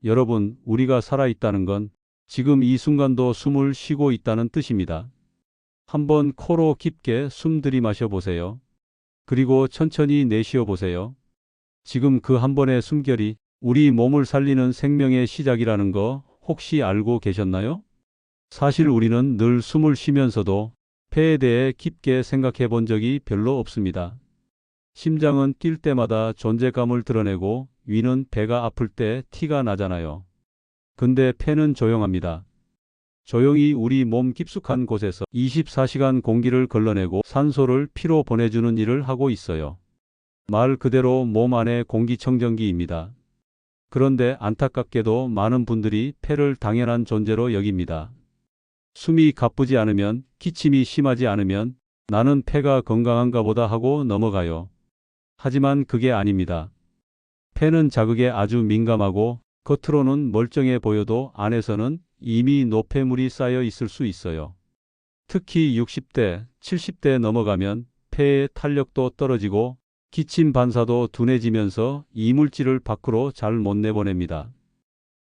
여러분, 우리가 살아있다는 건 지금 이 순간도 숨을 쉬고 있다는 뜻입니다. 한번 코로 깊게 숨 들이마셔 보세요. 그리고 천천히 내쉬어 보세요. 지금 그 한 번의 숨결이 우리 몸을 살리는 생명의 시작이라는 거 혹시 알고 계셨나요? 사실 우리는 늘 숨을 쉬면서도 폐에 대해 깊게 생각해 본 적이 별로 없습니다. 심장은 뛸 때마다 존재감을 드러내고 위는 배가 아플 때 티가 나잖아요. 근데 폐는 조용합니다. 조용히 우리 몸 깊숙한 곳에서 24시간 공기를 걸러내고 산소를 피로 보내주는 일을 하고 있어요. 말 그대로 몸 안의 공기청정기입니다. 그런데 안타깝게도 많은 분들이 폐를 당연한 존재로 여깁니다. 숨이 가쁘지 않으면, 기침이 심하지 않으면 나는 폐가 건강한가 보다 하고 넘어가요. 하지만 그게 아닙니다. 폐는 자극에 아주 민감하고 겉으로는 멀쩡해 보여도 안에서는 이미 노폐물이 쌓여 있을 수 있어요. 특히 60대, 70대 넘어가면 폐의 탄력도 떨어지고 기침 반사도 둔해지면서 이물질을 밖으로 잘 못 내보냅니다.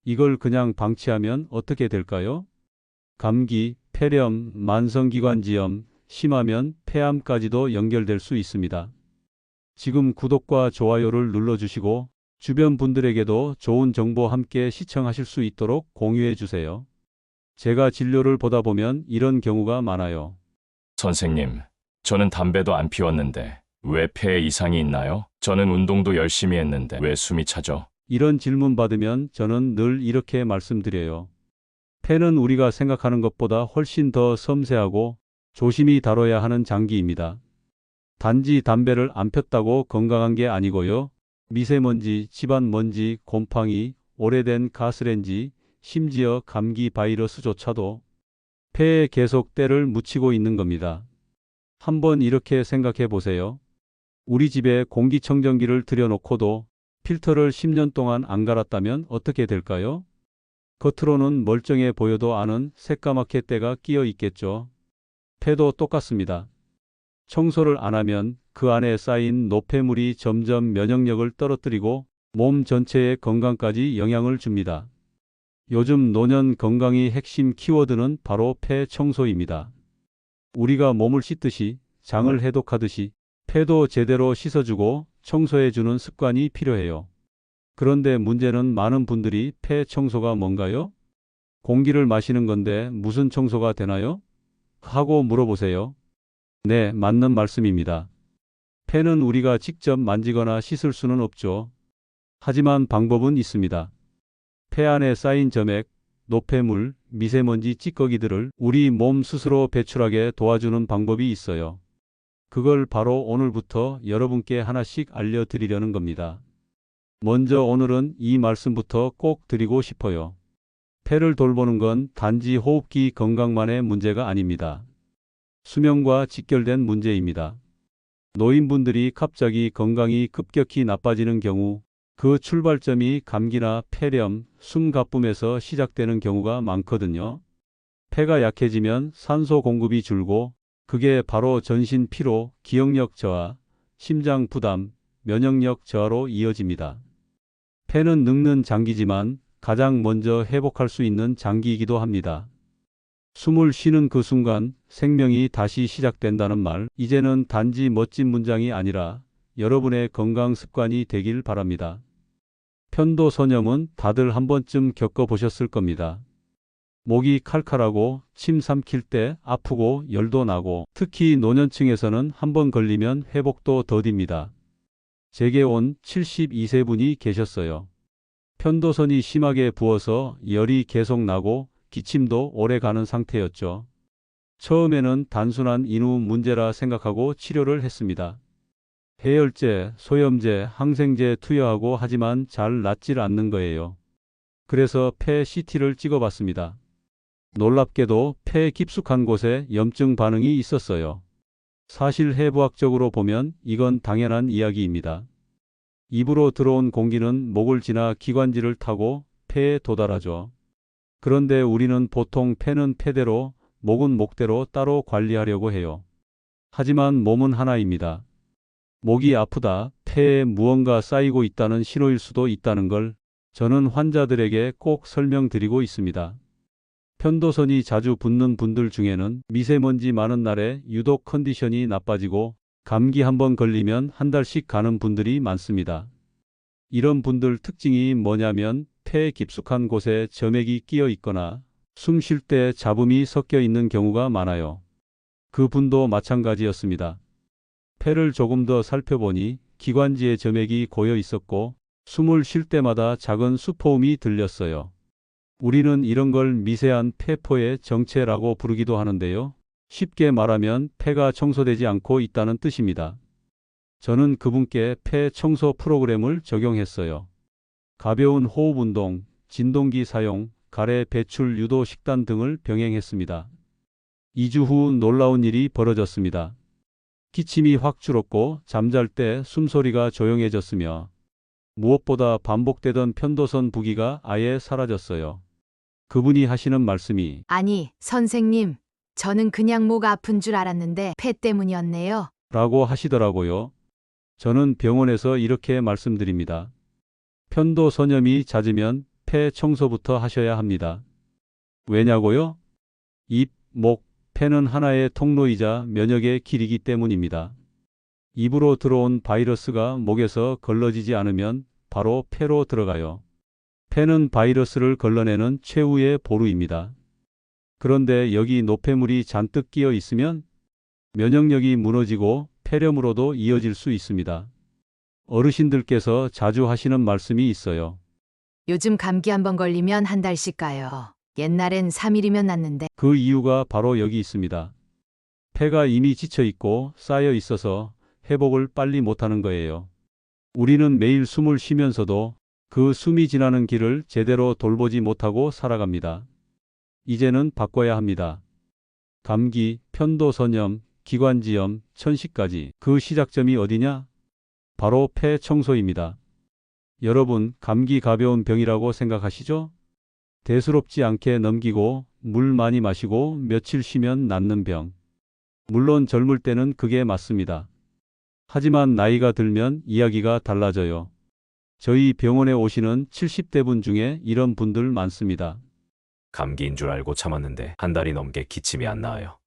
이걸 그냥 방치하면 어떻게 될까요? 감기, 폐렴, 만성기관지염, 심하면 폐암까지도 연결될 수 있습니다. 지금 구독과 좋아요를 눌러주시고 주변 분들에게도 좋은 정보 함께 시청하실 수 있도록 공유해 주세요. 제가 진료를 보다 보면 이런 경우가 많아요. 선생님, 저는 담배도 안 피웠는데 왜 폐에 이상이 있나요? 저는 운동도 열심히 했는데 왜 숨이 차죠? 이런 질문 받으면 저는 늘 이렇게 말씀드려요. 폐는 우리가 생각하는 것보다 훨씬 더 섬세하고 조심히 다뤄야 하는 장기입니다. 단지 담배를 안 폈다고 건강한 게 아니고요. 미세먼지, 집안먼지, 곰팡이, 오래된 가스레인지, 심지어 감기 바이러스조차도 폐에 계속 때를 묻히고 있는 겁니다. 한번 이렇게 생각해 보세요. 우리 집에 공기청정기를 들여놓고도 필터를 10년 동안 안 갈았다면 어떻게 될까요? 겉으로는 멀쩡해 보여도 안은 새까맣게 때가 끼어 있겠죠. 폐도 똑같습니다. 청소를 안 하면 그 안에 쌓인 노폐물이 점점 면역력을 떨어뜨리고 몸 전체의 건강까지 영향을 줍니다. 요즘 노년 건강의 핵심 키워드는 바로 폐 청소입니다. 우리가 몸을 씻듯이 장을 해독하듯이 폐도 제대로 씻어주고 청소해주는 습관이 필요해요. 그런데 문제는 많은 분들이 폐 청소가 뭔가요? 공기를 마시는 건데 무슨 청소가 되나요? 하고 물어보세요. 네, 맞는 말씀입니다. 폐는 우리가 직접 만지거나 씻을 수는 없죠. 하지만 방법은 있습니다. 폐 안에 쌓인 점액, 노폐물, 미세먼지 찌꺼기들을 우리 몸 스스로 배출하게 도와주는 방법이 있어요. 그걸 바로 오늘부터 여러분께 하나씩 알려드리려는 겁니다. 먼저 오늘은 이 말씀부터 꼭 드리고 싶어요. 폐를 돌보는 건 단지 호흡기 건강만의 문제가 아닙니다. 수면과 직결된 문제입니다. 노인분들이 갑자기 건강이 급격히 나빠지는 경우 그 출발점이 감기나 폐렴, 숨가쁨에서 시작되는 경우가 많거든요. 폐가 약해지면 산소 공급이 줄고 그게 바로 전신 피로, 기억력 저하, 심장 부담, 면역력 저하로 이어집니다. 폐는 늙는 장기지만 가장 먼저 회복할 수 있는 장기이기도 합니다. 숨을 쉬는 그 순간 생명이 다시 시작된다는 말, 이제는 단지 멋진 문장이 아니라 여러분의 건강 습관이 되길 바랍니다. 편도선염은 다들 한 번쯤 겪어보셨을 겁니다. 목이 칼칼하고 침 삼킬 때 아프고 열도 나고 특히 노년층에서는 한 번 걸리면 회복도 더딥니다. 제게 온 72세 분이 계셨어요. 편도선이 심하게 부어서 열이 계속 나고 기침도 오래 가는 상태였죠. 처음에는 단순한 인후 문제라 생각하고 치료를 했습니다. 해열제, 소염제, 항생제 투여하고 하지만 잘 낫질 않는 거예요. 그래서 폐 CT를 찍어봤습니다. 놀랍게도 폐 깊숙한 곳에 염증 반응이 있었어요. 사실 해부학적으로 보면 이건 당연한 이야기입니다. 입으로 들어온 공기는 목을 지나 기관지를 타고 폐에 도달하죠. 그런데 우리는 보통 폐는 폐대로, 목은 목대로 따로 관리하려고 해요. 하지만 몸은 하나입니다. 목이 아프다, 폐에 무언가 쌓이고 있다는 신호일 수도 있다는 걸 저는 환자들에게 꼭 설명드리고 있습니다. 편도선이 자주 붓는 분들 중에는 미세먼지 많은 날에 유독 컨디션이 나빠지고 감기 한번 걸리면 한 달씩 가는 분들이 많습니다. 이런 분들 특징이 뭐냐면 폐 깊숙한 곳에 점액이 끼어 있거나 숨 쉴 때 잡음이 섞여 있는 경우가 많아요. 그 분도 마찬가지였습니다. 폐를 조금 더 살펴보니 기관지에 점액이 고여 있었고 숨을 쉴 때마다 작은 수포음이 들렸어요. 우리는 이런 걸 미세한 폐포의 정체라고 부르기도 하는데요. 쉽게 말하면 폐가 청소되지 않고 있다는 뜻입니다. 저는 그분께 폐 청소 프로그램을 적용했어요. 가벼운 호흡 운동, 진동기 사용, 가래 배출 유도 식단 등을 병행했습니다. 2주 후 놀라운 일이 벌어졌습니다. 기침이 확 줄었고 잠잘 때 숨소리가 조용해졌으며 무엇보다 반복되던 편도선 부기가 아예 사라졌어요. 그분이 하시는 말씀이 아니, 선생님, 저는 그냥 목 아픈 줄 알았는데 폐 때문이었네요. 라고 하시더라고요. 저는 병원에서 이렇게 말씀드립니다. 편도선염이 잦으면 폐 청소부터 하셔야 합니다. 왜냐고요? 입, 목, 폐는 하나의 통로이자 면역의 길이기 때문입니다. 입으로 들어온 바이러스가 목에서 걸러지지 않으면 바로 폐로 들어가요. 폐는 바이러스를 걸러내는 최후의 보루입니다. 그런데 여기 노폐물이 잔뜩 끼어 있으면 면역력이 무너지고 폐렴으로도 이어질 수 있습니다. 어르신들께서 자주 하시는 말씀이 있어요. 요즘 감기 한번 걸리면 한 달씩 가요. 옛날엔 3일이면 낫는데. 그 이유가 바로 여기 있습니다. 폐가 이미 지쳐 있고 쌓여 있어서 회복을 빨리 못하는 거예요. 우리는 매일 숨을 쉬면서도 그 숨이 지나는 길을 제대로 돌보지 못하고 살아갑니다. 이제는 바꿔야 합니다. 감기, 편도선염, 기관지염, 천식까지 그 시작점이 어디냐? 바로 폐 청소입니다. 여러분, 감기 가벼운 병이라고 생각하시죠? 대수롭지 않게 넘기고 물 많이 마시고 며칠 쉬면 낫는 병. 물론 젊을 때는 그게 맞습니다. 하지만 나이가 들면 이야기가 달라져요. 저희 병원에 오시는 70대 분 중에 이런 분들 많습니다. 감기인 줄 알고 참았는데 한 달이 넘게 기침이 안 나아요.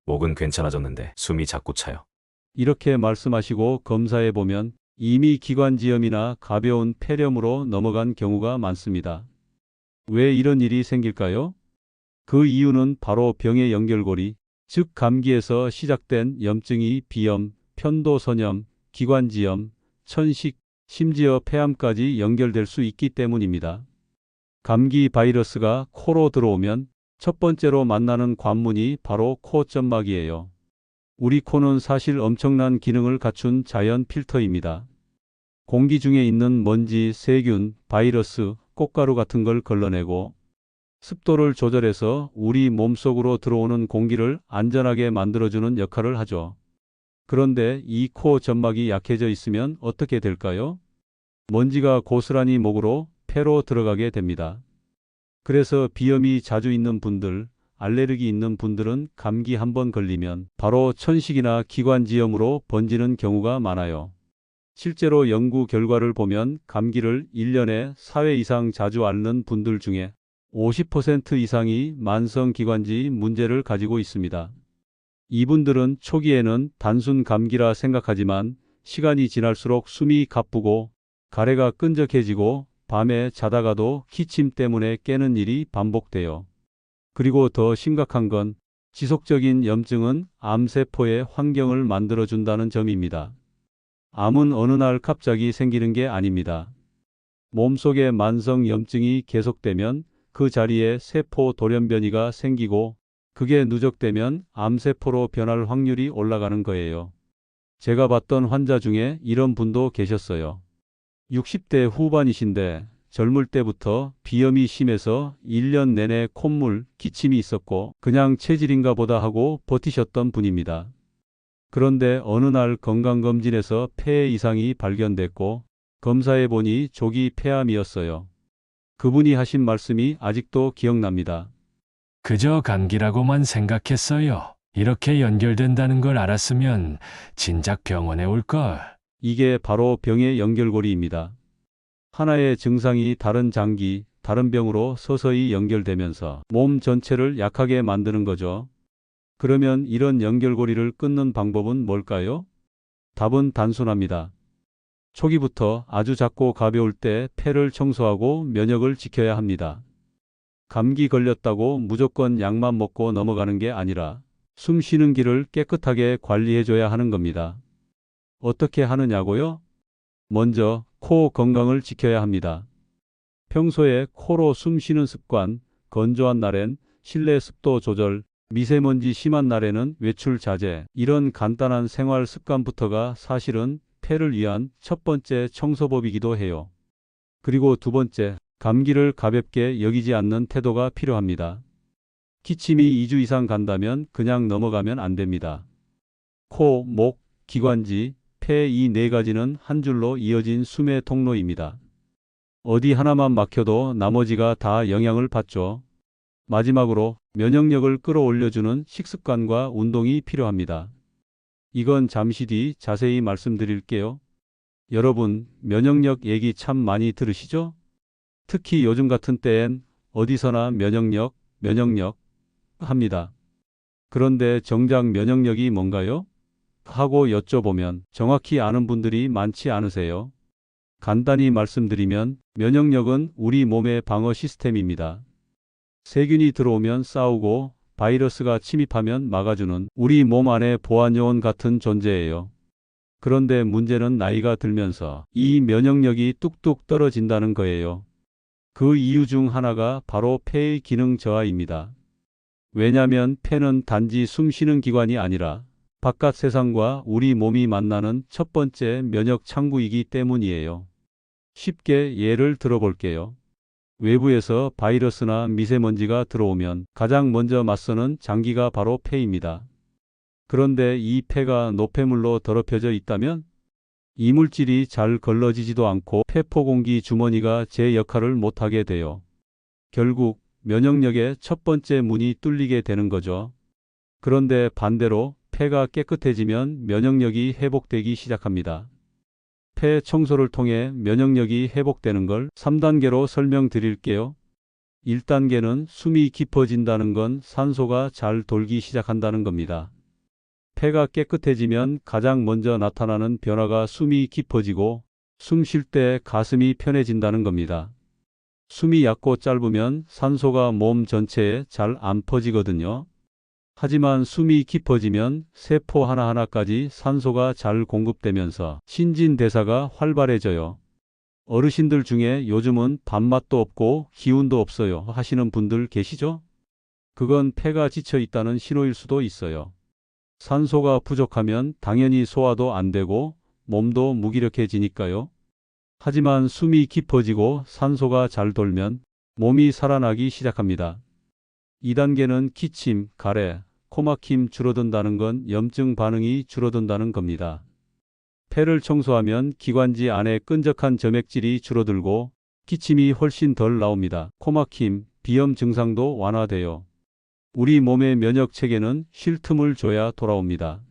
목은 괜찮아졌는데 숨이 자꾸 차요. 이렇게 말씀하시고 검사해 보면 이미 기관지염이나 가벼운 폐렴으로 넘어간 경우가 많습니다. 왜 이런 일이 생길까요? 그 이유는 바로 병의 연결고리, 즉 감기에서 시작된 염증이 비염, 편도선염, 기관지염, 천식, 심지어 폐암까지 연결될 수 있기 때문입니다. 감기 바이러스가 코로 들어오면 첫 번째로 만나는 관문이 바로 코점막이에요. 우리 코는 사실 엄청난 기능을 갖춘 자연 필터입니다. 공기 중에 있는 먼지, 세균, 바이러스, 꽃가루 같은 걸 걸러내고 습도를 조절해서 우리 몸속으로 들어오는 공기를 안전하게 만들어주는 역할을 하죠. 그런데 이 코 점막이 약해져 있으면 어떻게 될까요? 먼지가 고스란히 목으로 폐로 들어가게 됩니다. 그래서 비염이 자주 있는 분들, 알레르기 있는 분들은 감기 한번 걸리면 바로 천식이나 기관지염으로 번지는 경우가 많아요. 실제로 연구 결과를 보면 감기를 1년에 4회 이상 자주 앓는 분들 중에 50% 이상이 만성기관지 문제를 가지고 있습니다. 이분들은 초기에는 단순 감기라 생각하지만 시간이 지날수록 숨이 가쁘고 가래가 끈적해지고 밤에 자다가도 기침 때문에 깨는 일이 반복돼요. 그리고 더 심각한 건 지속적인 염증은 암세포의 환경을 만들어준다는 점입니다. 암은 어느 날 갑자기 생기는 게 아닙니다. 몸속에 만성 염증이 계속되면 그 자리에 세포 돌연변이가 생기고 그게 누적되면 암세포로 변할 확률이 올라가는 거예요. 제가 봤던 환자 중에 이런 분도 계셨어요. 60대 후반이신데 젊을 때부터 비염이 심해서 1년 내내 콧물, 기침이 있었고 그냥 체질인가 보다 하고 버티셨던 분입니다. 그런데 어느 날 건강검진에서 폐 이상이 발견됐고 검사해 보니 조기 폐암이었어요. 그분이 하신 말씀이 아직도 기억납니다. 그저 감기라고만 생각했어요. 이렇게 연결된다는 걸 알았으면 진작 병원에 올 걸. 이게 바로 병의 연결고리입니다. 하나의 증상이 다른 장기, 다른 병으로 서서히 연결되면서 몸 전체를 약하게 만드는 거죠. 그러면 이런 연결고리를 끊는 방법은 뭘까요? 답은 단순합니다. 초기부터 아주 작고 가벼울 때 폐를 청소하고 면역을 지켜야 합니다. 감기 걸렸다고 무조건 약만 먹고 넘어가는 게 아니라 숨 쉬는 길을 깨끗하게 관리해줘야 하는 겁니다. 어떻게 하느냐고요? 먼저 코 건강을 지켜야 합니다. 평소에 코로 숨 쉬는 습관, 건조한 날엔 실내 습도 조절, 미세먼지 심한 날에는 외출 자제, 이런 간단한 생활 습관부터가 사실은 폐를 위한 첫 번째 청소법이기도 해요. 그리고 두 번째, 감기를 가볍게 여기지 않는 태도가 필요합니다. 기침이 2주 이상 간다면 그냥 넘어가면 안 됩니다. 코, 목, 기관지, 폐 이 네 가지는 한 줄로 이어진 숨의 통로입니다. 어디 하나만 막혀도 나머지가 다 영향을 받죠. 마지막으로 면역력을 끌어올려주는 식습관과 운동이 필요합니다. 이건 잠시 뒤 자세히 말씀드릴게요. 여러분, 면역력 얘기 참 많이 들으시죠? 특히 요즘 같은 때엔 어디서나 면역력 합니다. 그런데 정작 면역력이 뭔가요? 하고 여쭤보면 정확히 아는 분들이 많지 않으세요. 간단히 말씀드리면 면역력은 우리 몸의 방어 시스템입니다. 세균이 들어오면 싸우고 바이러스가 침입하면 막아주는 우리 몸 안의 보안요원 같은 존재예요. 그런데 문제는 나이가 들면서 이 면역력이 뚝뚝 떨어진다는 거예요. 그 이유 중 하나가 바로 폐의 기능 저하입니다. 왜냐하면 폐는 단지 숨 쉬는 기관이 아니라 바깥 세상과 우리 몸이 만나는 첫 번째 면역 창구이기 때문이에요. 쉽게 예를 들어볼게요. 외부에서 바이러스나 미세먼지가 들어오면 가장 먼저 맞서는 장기가 바로 폐입니다. 그런데 이 폐가 노폐물로 더럽혀져 있다면 이물질이 잘 걸러지지도 않고 폐포 공기 주머니가 제 역할을 못하게 돼요. 결국 면역력의 첫 번째 문이 뚫리게 되는 거죠. 그런데 반대로 폐가 깨끗해지면 면역력이 회복되기 시작합니다. 폐 청소를 통해 면역력이 회복되는 걸 3단계로 설명드릴게요. 1단계는 숨이 깊어진다는 건 산소가 잘 돌기 시작한다는 겁니다. 폐가 깨끗해지면 가장 먼저 나타나는 변화가 숨이 깊어지고 숨 쉴 때 가슴이 편해진다는 겁니다. 숨이 얕고 짧으면 산소가 몸 전체에 잘 안 퍼지거든요. 하지만 숨이 깊어지면 세포 하나하나까지 산소가 잘 공급되면서 신진대사가 활발해져요. 어르신들 중에 요즘은 밥맛도 없고 기운도 없어요 하시는 분들 계시죠? 그건 폐가 지쳐 있다는 신호일 수도 있어요. 산소가 부족하면 당연히 소화도 안 되고 몸도 무기력해지니까요. 하지만 숨이 깊어지고 산소가 잘 돌면 몸이 살아나기 시작합니다. 2단계는 기침, 가래, 코막힘 줄어든다는 건 염증 반응이 줄어든다는 겁니다. 폐를 청소하면 기관지 안에 끈적한 점액질이 줄어들고 기침이 훨씬 덜 나옵니다. 코막힘, 비염 증상도 완화돼요. 우리 몸의 면역 체계는 쉴 틈을 줘야 돌아옵니다.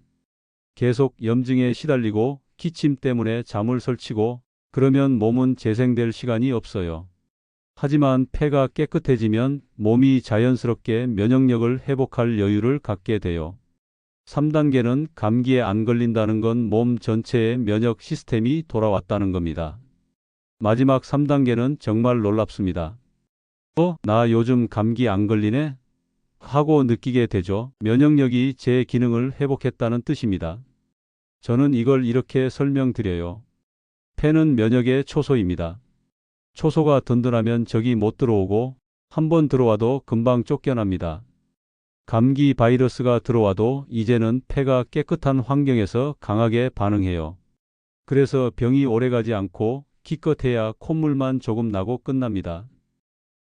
계속 염증에 시달리고 기침 때문에 잠을 설치고 그러면 몸은 재생될 시간이 없어요. 하지만 폐가 깨끗해지면 몸이 자연스럽게 면역력을 회복할 여유를 갖게 돼요. 3단계는 감기에 안 걸린다는 건 몸 전체의 면역 시스템이 돌아왔다는 겁니다. 마지막 3단계는 정말 놀랍습니다. 나 요즘 감기 안 걸리네? 하고 느끼게 되죠. 면역력이 제 기능을 회복했다는 뜻입니다. 저는 이걸 이렇게 설명드려요. 폐는 면역의 초소입니다. 초소가 든든하면 적이 못 들어오고 한번 들어와도 금방 쫓겨납니다. 감기 바이러스가 들어와도 이제는 폐가 깨끗한 환경에서 강하게 반응해요. 그래서 병이 오래가지 않고 기껏해야 콧물만 조금 나고 끝납니다.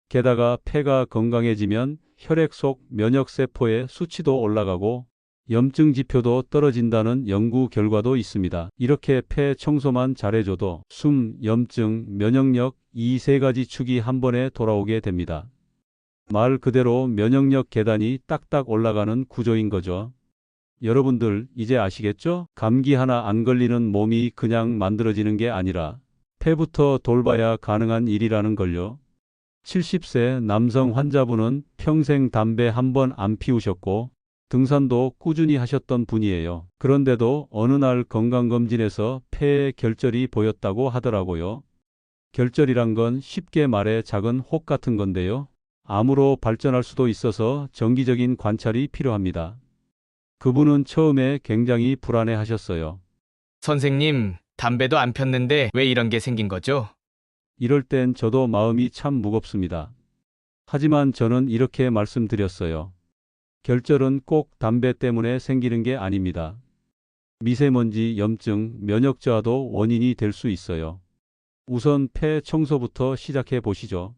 게다가 폐가 건강해지면 혈액 속 면역세포의 수치도 올라가고 염증 지표도 떨어진다는 연구 결과도 있습니다. 이렇게 폐 청소만 잘해줘도 숨, 염증, 면역력 이 세 가지 축이 한 번에 돌아오게 됩니다. 말 그대로 면역력 계단이 딱딱 올라가는 구조인 거죠. 여러분들 이제 아시겠죠? 감기 하나 안 걸리는 몸이 그냥 만들어지는 게 아니라 폐부터 돌봐야 가능한 일이라는 걸요. 70세 남성 환자분은 평생 담배 한 번 안 피우셨고 등산도 꾸준히 하셨던 분이에요. 그런데도 어느 날 건강검진에서 폐에 결절이 보였다고 하더라고요. 결절이란 건 쉽게 말해 작은 혹 같은 건데요. 암으로 발전할 수도 있어서 정기적인 관찰이 필요합니다. 그분은 처음에 굉장히 불안해 하셨어요. 선생님, 담배도 안 폈는데 왜 이런 게 생긴 거죠? 이럴 땐 저도 마음이 참 무겁습니다. 하지만 저는 이렇게 말씀드렸어요. 결절은 꼭 담배 때문에 생기는 게 아닙니다. 미세먼지, 염증, 면역 저하도 원인이 될 수 있어요. 우선 폐 청소부터 시작해 보시죠.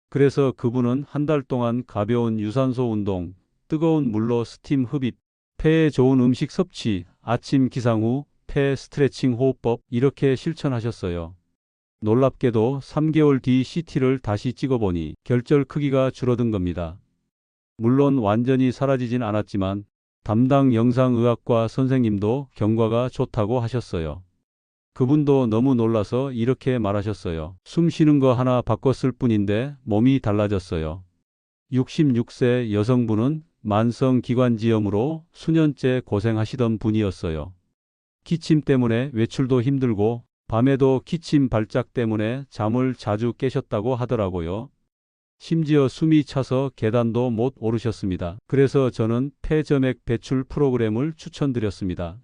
그래서 그분은 한 달 동안 가벼운 유산소 운동, 뜨거운 물로 스팀 흡입, 폐에 좋은 음식 섭취, 아침 기상 후 폐 스트레칭 호흡법 이렇게 실천하셨어요. 놀랍게도 3개월 뒤 CT를 다시 찍어보니 결절 크기가 줄어든 겁니다. 물론 완전히 사라지진 않았지만 담당 영상의학과 선생님도 경과가 좋다고 하셨어요. 그분도 너무 놀라서 이렇게 말하셨어요. 숨 쉬는 거 하나 바꿨을 뿐인데 몸이 달라졌어요. 66세 여성분은 만성 기관지염으로 수년째 고생하시던 분이었어요. 기침 때문에 외출도 힘들고 밤에도 기침 발작 때문에 잠을 자주 깨셨다고 하더라고요. 심지어 숨이 차서 계단도 못 오르셨습니다. 그래서 저는 폐점액 배출 프로그램을 추천드렸습니다.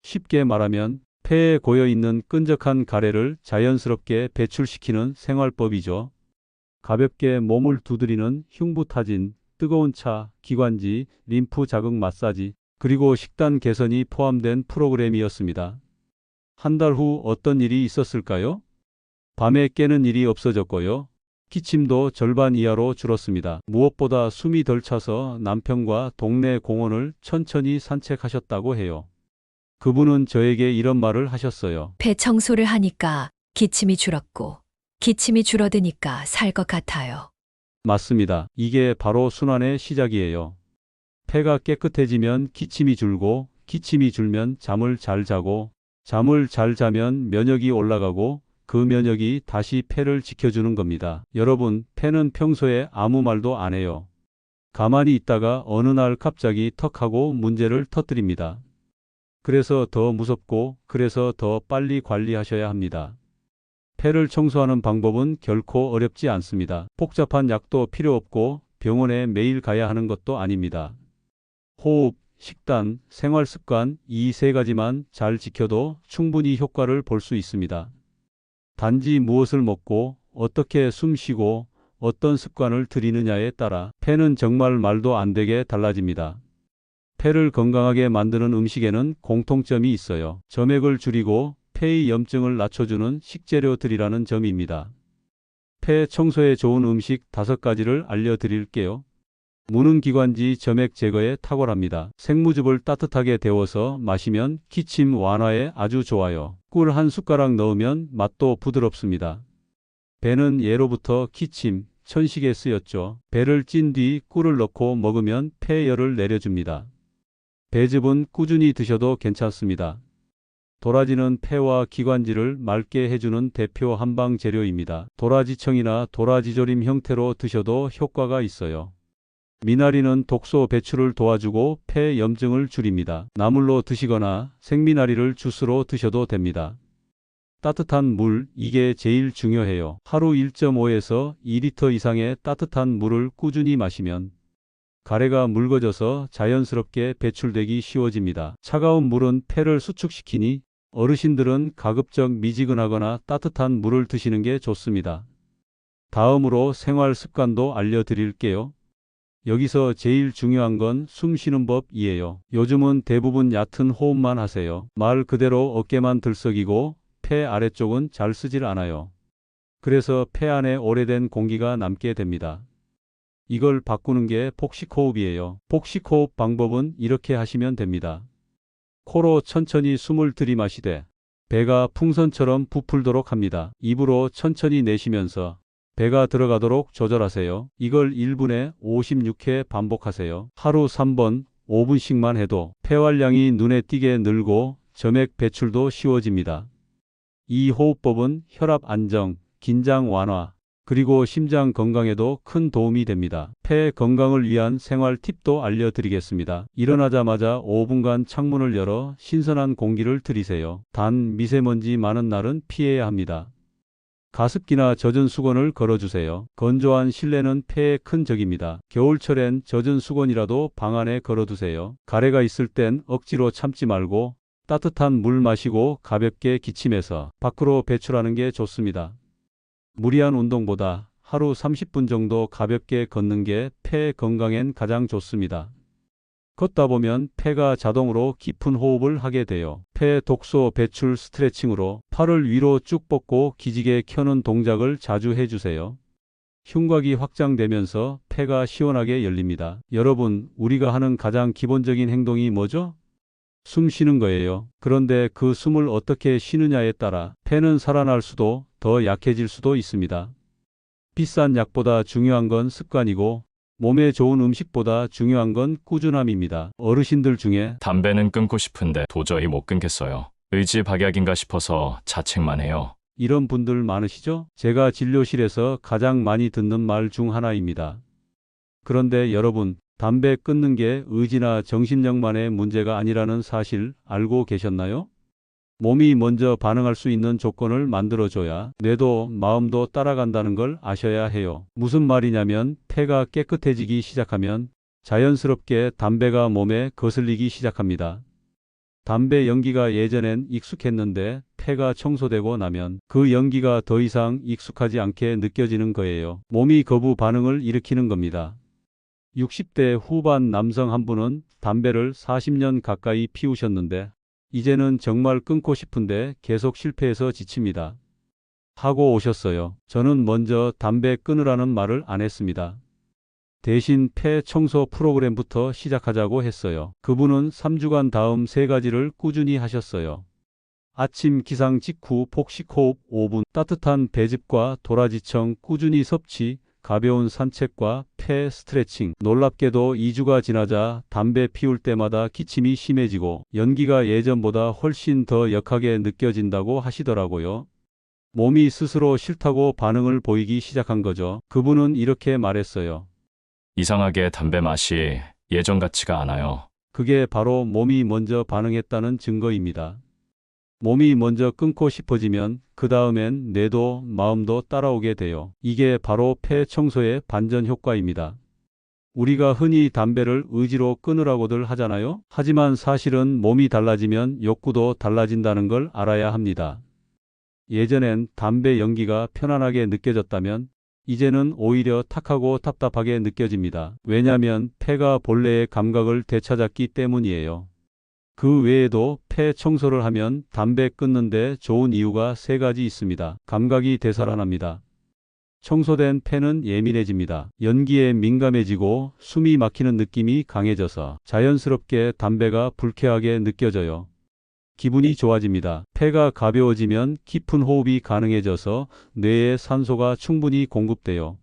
쉽게 말하면 폐에 고여있는 끈적한 가래를 자연스럽게 배출시키는 생활법이죠. 가볍게 몸을 두드리는 흉부타진, 뜨거운 차, 기관지, 림프 자극 마사지, 그리고 식단 개선이 포함된 프로그램이었습니다. 한 달 후 어떤 일이 있었을까요? 밤에 깨는 일이 없어졌고요. 기침도 절반 이하로 줄었습니다. 무엇보다 숨이 덜 차서 남편과 동네 공원을 천천히 산책하셨다고 해요. 그분은 저에게 이런 말을 하셨어요. 폐 청소를 하니까 기침이 줄었고, 기침이 줄어드니까 살 것 같아요. 맞습니다. 이게 바로 순환의 시작이에요. 폐가 깨끗해지면 기침이 줄고, 기침이 줄면 잠을 잘 자고, 잠을 잘 자면 면역이 올라가고, 그 면역이 다시 폐를 지켜주는 겁니다. 여러분, 폐는 평소에 아무 말도 안 해요. 가만히 있다가 어느 날 갑자기 턱 하고 문제를 터뜨립니다. 그래서 더 무섭고, 그래서 더 빨리 관리하셔야 합니다. 폐를 청소하는 방법은 결코 어렵지 않습니다. 복잡한 약도 필요 없고 병원에 매일 가야 하는 것도 아닙니다. 호흡, 식단, 생활 습관 이 세 가지만 잘 지켜도 충분히 효과를 볼 수 있습니다. 단지 무엇을 먹고 어떻게 숨 쉬고 어떤 습관을 들이느냐에 따라 폐는 정말 말도 안 되게 달라집니다. 폐를 건강하게 만드는 음식에는 공통점이 있어요. 점액을 줄이고 폐의 염증을 낮춰주는 식재료들이라는 점입니다. 폐 청소에 좋은 음식 5가지를 알려드릴게요. 무는 기관지 점액 제거에 탁월합니다. 생무즙을 따뜻하게 데워서 마시면 기침 완화에 아주 좋아요. 꿀 한 숟가락 넣으면 맛도 부드럽습니다. 배는 예로부터 기침, 천식에 쓰였죠. 배를 찐 뒤 꿀을 넣고 먹으면 폐열을 내려줍니다. 배즙은 꾸준히 드셔도 괜찮습니다. 도라지는 폐와 기관지를 맑게 해주는 대표 한방 재료입니다. 도라지청이나 도라지조림 형태로 드셔도 효과가 있어요. 미나리는 독소 배출을 도와주고 폐 염증을 줄입니다. 나물로 드시거나 생미나리를 주스로 드셔도 됩니다. 따뜻한 물, 이게 제일 중요해요. 하루 1.5에서 2리터 이상의 따뜻한 물을 꾸준히 마시면 가래가 묽어져서 자연스럽게 배출되기 쉬워집니다. 차가운 물은 폐를 수축시키니 어르신들은 가급적 미지근하거나 따뜻한 물을 드시는 게 좋습니다. 다음으로 생활 습관도 알려드릴게요. 여기서 제일 중요한 건 숨 쉬는 법이에요. 요즘은 대부분 얕은 호흡만 하세요. 말 그대로 어깨만 들썩이고 폐 아래쪽은 잘 쓰질 않아요. 그래서 폐 안에 오래된 공기가 남게 됩니다. 이걸 바꾸는 게 복식호흡이에요. 복식호흡 방법은 이렇게 하시면 됩니다. 코로 천천히 숨을 들이마시되 배가 풍선처럼 부풀도록 합니다. 입으로 천천히 내쉬면서 배가 들어가도록 조절하세요. 이걸 1분에 56회 반복하세요. 하루 3번 5분씩만 해도 폐활량이 눈에 띄게 늘고 점액 배출도 쉬워집니다. 이 호흡법은 혈압 안정, 긴장 완화, 그리고 심장 건강에도 큰 도움이 됩니다. 폐 건강을 위한 생활 팁도 알려드리겠습니다. 일어나자마자 5분간 창문을 열어 신선한 공기를 들이세요. 단 미세먼지 많은 날은 피해야 합니다. 가습기나 젖은 수건을 걸어주세요. 건조한 실내는 폐에 큰 적입니다. 겨울철엔 젖은 수건이라도 방 안에 걸어두세요. 가래가 있을 땐 억지로 참지 말고 따뜻한 물 마시고 가볍게 기침해서 밖으로 배출하는 게 좋습니다. 무리한 운동보다 하루 30분 정도 가볍게 걷는 게 폐 건강엔 가장 좋습니다. 걷다 보면 폐가 자동으로 깊은 호흡을 하게 돼요. 폐 독소 배출 스트레칭으로 팔을 위로 쭉 뻗고 기지개 켜는 동작을 자주 해주세요. 흉곽이 확장되면서 폐가 시원하게 열립니다. 여러분, 우리가 하는 가장 기본적인 행동이 뭐죠? 숨 쉬는 거예요. 그런데 그 숨을 어떻게 쉬느냐에 따라 폐는 살아날 수도 더 약해질 수도 있습니다. 비싼 약보다 중요한 건 습관이고 몸에 좋은 음식보다 중요한 건 꾸준함입니다. 어르신들 중에 담배는 끊고 싶은데 도저히 못 끊겠어요. 의지박약인가 싶어서 자책만 해요. 이런 분들 많으시죠? 제가 진료실에서 가장 많이 듣는 말 중 하나입니다. 그런데 여러분, 담배 끊는 게 의지나 정신력만의 문제가 아니라는 사실 알고 계셨나요? 몸이 먼저 반응할 수 있는 조건을 만들어줘야 뇌도 마음도 따라간다는 걸 아셔야 해요. 무슨 말이냐면 폐가 깨끗해지기 시작하면 자연스럽게 담배가 몸에 거슬리기 시작합니다. 담배 연기가 예전엔 익숙했는데 폐가 청소되고 나면 그 연기가 더 이상 익숙하지 않게 느껴지는 거예요. 몸이 거부 반응을 일으키는 겁니다. 60대 후반 남성 한 분은 담배를 40년 가까이 피우셨는데 이제는 정말 끊고 싶은데 계속 실패해서 지칩니다. 하고 오셨어요. 저는 먼저 담배 끊으라는 말을 안 했습니다. 대신 폐 청소 프로그램부터 시작하자고 했어요. 그분은 3주간 다음 3가지를 꾸준히 하셨어요. 아침 기상 직후 폭식 호흡 5분, 따뜻한 배즙과 도라지청 꾸준히 섭취, 가벼운 산책과 폐 스트레칭. 놀랍게도 2주가 지나자 담배 피울 때마다 기침이 심해지고 연기가 예전보다 훨씬 더 역하게 느껴진다고 하시더라고요. 몸이 스스로 싫다고 반응을 보이기 시작한 거죠. 그분은 이렇게 말했어요. 이상하게 담배 맛이 예전 같지가 않아요. 그게 바로 몸이 먼저 반응했다는 증거입니다. 몸이 먼저 끊고 싶어지면 그 다음엔 뇌도 마음도 따라오게 돼요. 이게 바로 폐 청소의 반전 효과입니다. 우리가 흔히 담배를 의지로 끊으라고들 하잖아요. 하지만 사실은 몸이 달라지면 욕구도 달라진다는 걸 알아야 합니다. 예전엔 담배 연기가 편안하게 느껴졌다면 이제는 오히려 탁하고 답답하게 느껴집니다. 왜냐하면 폐가 본래의 감각을 되찾았기 때문이에요. 그 외에도 폐 청소를 하면 담배 끊는데 좋은 이유가 3가지 있습니다. 감각이 되살아납니다. 청소된 폐는 예민해집니다. 연기에 민감해지고 숨이 막히는 느낌이 강해져서 자연스럽게 담배가 불쾌하게 느껴져요. 기분이 좋아집니다. 폐가 가벼워지면 깊은 호흡이 가능해져서 뇌에 산소가 충분히 공급돼요.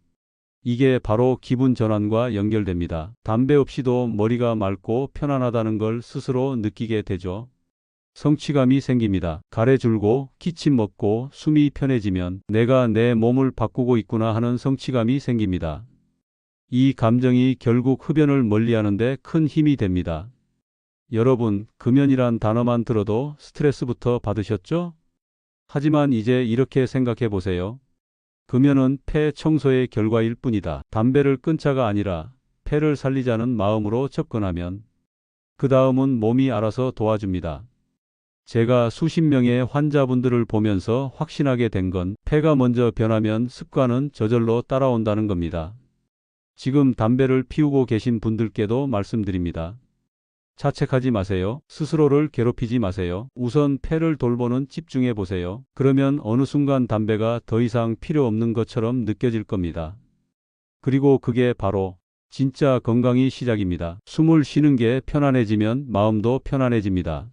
이게 바로 기분 전환과 연결됩니다. 담배 없이도 머리가 맑고 편안하다는 걸 스스로 느끼게 되죠. 성취감이 생깁니다. 가래 줄고 기침 먹고 숨이 편해지면 내가 내 몸을 바꾸고 있구나 하는 성취감이 생깁니다. 이 감정이 결국 흡연을 멀리하는 데 큰 힘이 됩니다. 여러분, 금연이란 단어만 들어도 스트레스부터 받으셨죠? 하지만 이제 이렇게 생각해 보세요. 금연은 폐 청소의 결과일 뿐이다. 담배를 끊자가 아니라 폐를 살리자는 마음으로 접근하면 그 다음은 몸이 알아서 도와줍니다. 제가 수십 명의 환자분들을 보면서 확신하게 된 건 폐가 먼저 변하면 습관은 저절로 따라온다는 겁니다. 지금 담배를 피우고 계신 분들께도 말씀드립니다. 자책하지 마세요. 스스로를 괴롭히지 마세요. 우선 폐를 돌보는 집중해 보세요. 그러면 어느 순간 담배가 더 이상 필요 없는 것처럼 느껴질 겁니다. 그리고 그게 바로 진짜 건강이 시작입니다. 숨을 쉬는 게 편안해지면 마음도 편안해집니다.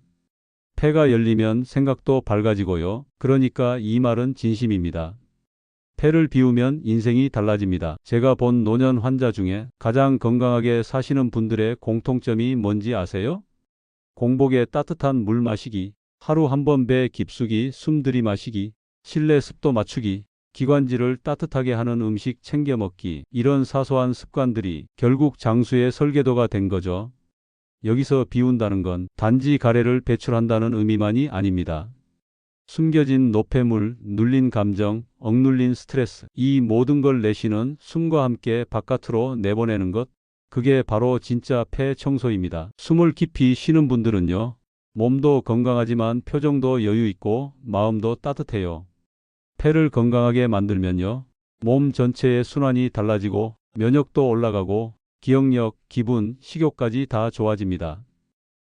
폐가 열리면 생각도 밝아지고요. 그러니까 이 말은 진심입니다. 폐를 비우면 인생이 달라집니다. 제가 본 노년 환자 중에 가장 건강하게 사시는 분들의 공통점이 뭔지 아세요? 공복에 따뜻한 물 마시기, 하루 한 번 배 깊숙이 숨 들이마시기, 실내 습도 맞추기, 기관지를 따뜻하게 하는 음식 챙겨 먹기, 이런 사소한 습관들이 결국 장수의 설계도가 된 거죠. 여기서 비운다는 건 단지 가래를 배출한다는 의미만이 아닙니다. 숨겨진 노폐물, 눌린 감정, 억눌린 스트레스, 이 모든 걸 내쉬는 숨과 함께 바깥으로 내보내는 것, 그게 바로 진짜 폐 청소입니다. 숨을 깊이 쉬는 분들은요, 몸도 건강하지만 표정도 여유 있고 마음도 따뜻해요. 폐를 건강하게 만들면요, 몸 전체의 순환이 달라지고 면역도 올라가고 기억력, 기분, 식욕까지 다 좋아집니다.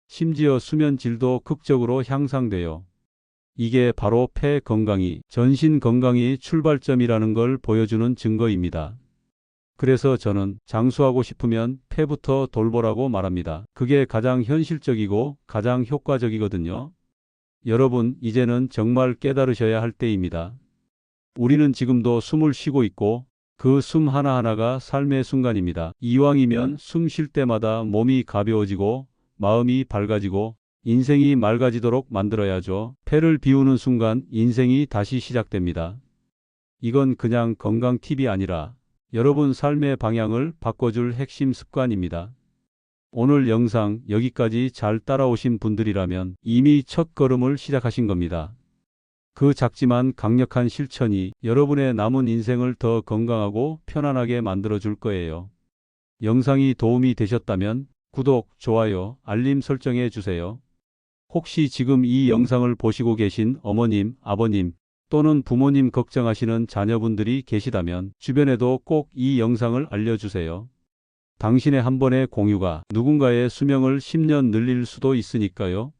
심지어 수면 질도 극적으로 향상돼요. 이게 바로 폐 건강이, 전신 건강이 출발점이라는 걸 보여주는 증거입니다. 그래서 저는 장수하고 싶으면 폐부터 돌보라고 말합니다. 그게 가장 현실적이고 가장 효과적이거든요. 여러분, 이제는 정말 깨달으셔야 할 때입니다. 우리는 지금도 숨을 쉬고 있고 그 숨 하나하나가 삶의 순간입니다. 이왕이면 숨 쉴 때마다 몸이 가벼워지고 마음이 밝아지고 인생이 맑아지도록 만들어야죠. 폐를 비우는 순간 인생이 다시 시작됩니다. 이건 그냥 건강 팁이 아니라 여러분 삶의 방향을 바꿔줄 핵심 습관입니다. 오늘 영상 여기까지 잘 따라오신 분들이라면 이미 첫 걸음을 시작하신 겁니다. 그 작지만 강력한 실천이 여러분의 남은 인생을 더 건강하고 편안하게 만들어줄 거예요. 영상이 도움이 되셨다면 구독, 좋아요, 알림 설정해 주세요. 혹시 지금 이 영상을 보시고 계신 어머님, 아버님 또는 부모님 걱정하시는 자녀분들이 계시다면 주변에도 꼭 이 영상을 알려주세요. 당신의 한 번의 공유가 누군가의 수명을 10년 늘릴 수도 있으니까요.